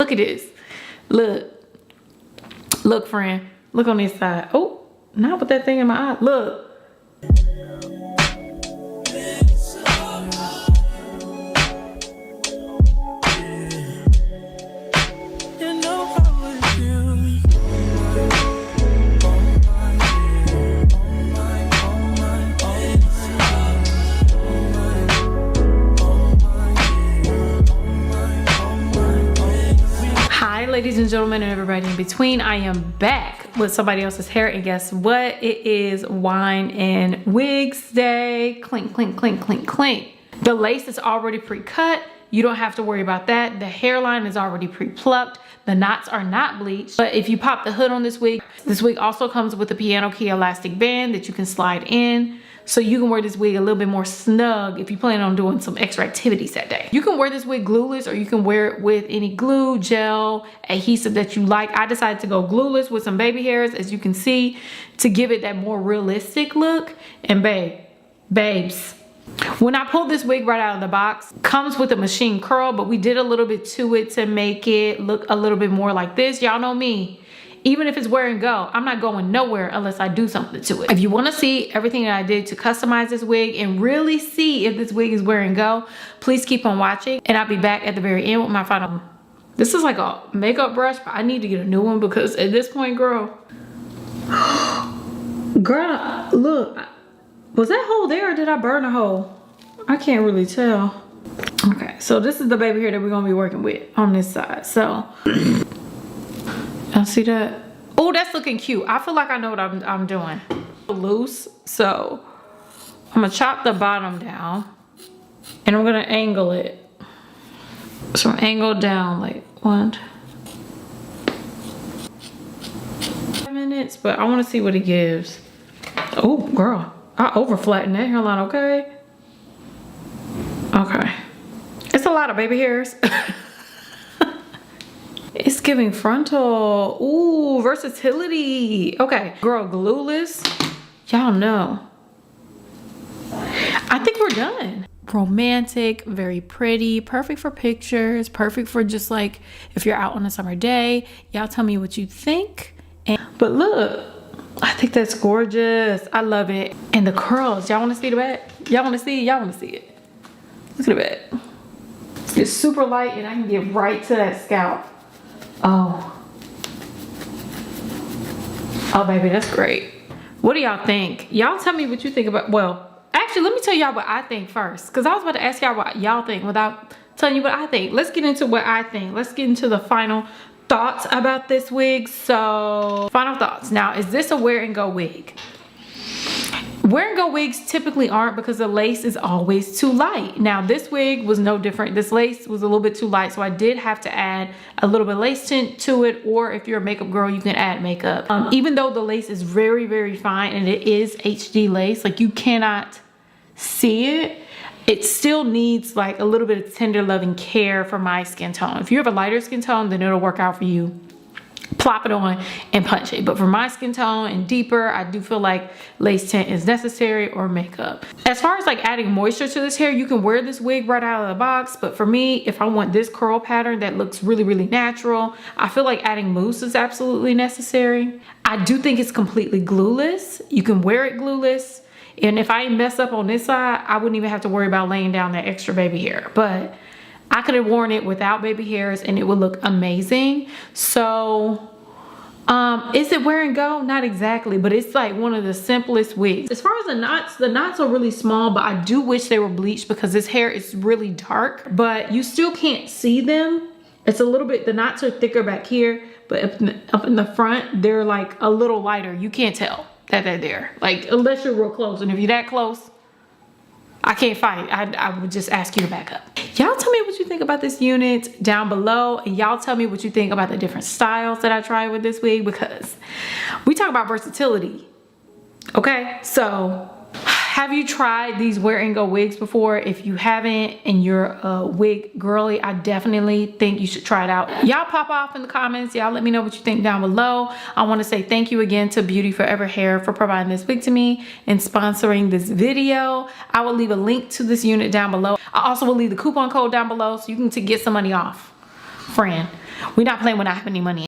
Look at this. Look. Look, friend. Look on this side. Oh, not with that thing in my eye. Look. Ladies and gentlemen and everybody in between, I am back with somebody else's hair, and guess what? It is wine and wigs day. Clink, clink, clink, clink, clink. The lace is already pre-cut. You don't have to worry about that. The hairline is already pre-plucked. The knots are not bleached. But if you pop the hood on this wig also comes with a piano key elastic band that you can slide in. So you can wear this wig a little bit more snug if you plan on doing some extra activities that day. You can wear this wig glueless, or you can wear it with any glue, gel, adhesive that you like. I decided to go glueless with some baby hairs, as you can see, to give it that more realistic look. And babes, when I pulled this wig right out of the box, comes with a machine curl, but we did a little bit to it to make it look a little bit more like this. Y'all know me. Even if it's wear and go, I'm not going nowhere unless I do something to it. If you want to see everything that I did to customize this wig and really see if this wig is wear and go, please keep on watching, and I'll be back at the very end with my final. This is like a makeup brush, but I need to get a new one because at this point, girl, look, was that hole there or did I burn a hole? I can't really tell. Okay, so this is the baby hair that we're gonna be working with on this side. So y'all see that? Oh, that's looking cute. I feel like I know what I'm doing. Loose, so I'm gonna chop the bottom down and I'm gonna angle it. So angle down like 5 minutes, but I wanna see what it gives. Oh, girl, I over flattened that hairline, okay? Okay. It's a lot of baby hairs. It's giving frontal. Ooh, versatility. Okay, girl, glueless. Y'all know. I think we're done. Romantic, very pretty, perfect for pictures, perfect for just like if you're out on a summer day. Y'all tell me what you think. But look, I think that's gorgeous. I love it. And the curls, y'all want to see the back? Y'all want to see it? Y'all want to see it? Look at the back. It's super light and I can get right to that scalp. Oh, baby, that's great. What do y'all think? Y'all tell me what you think about, well, actually, let me tell y'all what I think first, because I was about to ask y'all what y'all think without telling you what I think. Let's get into what I think. Let's get into the final thoughts about this wig. So, final thoughts. Now, is this a wear and go wig? Wear and go wigs typically aren't, because the lace is always too light. Now this wig was no different. This lace was a little bit too light, so I did have to add a little bit of lace tint to it, or if you're a makeup girl, you can add makeup. Even though the lace is very, very fine and it is HD lace, like you cannot see it, it still needs like a little bit of tender loving care for my skin tone. If you have a lighter skin tone, then it'll work out for you. Plop it on and punch it. But for my skin tone and deeper, I do feel like lace tint is necessary, or makeup. As far as like adding moisture to this hair, you can wear this wig right out of the box, but for me, if I want this curl pattern that looks really, really natural, I feel like adding mousse is absolutely necessary. I do think it's completely glueless. You can wear it glueless, and if I mess up on this side, I wouldn't even have to worry about laying down that extra baby hair. But I could have worn it without baby hairs and it would look amazing. So is it wear and go? Not exactly, but it's like one of the simplest wigs. As far as the knots are really small, but I do wish they were bleached because this hair is really dark, but you still can't see them. It's a little bit, the knots are thicker back here, but up in the front, they're like a little lighter. You can't tell that they're there, like unless you're real close. And if you're that close, I can't fight. I would just ask you to back up. Y'all tell me what you think about this unit down below, and y'all tell me what you think about the different styles that I tried with this wig, because we talk about versatility. Okay, so have you tried these wear and go wigs before? If you haven't and you're a wig girly, I definitely think you should try it out. Y'all pop off in the comments. Y'all let me know what you think down below. I want to say thank you again to Beauty Forever Hair for providing this wig to me and sponsoring this video. I will leave a link to this unit down below. I also will leave the coupon code down below so you can get some money off, friend. We're not playing when I have any money.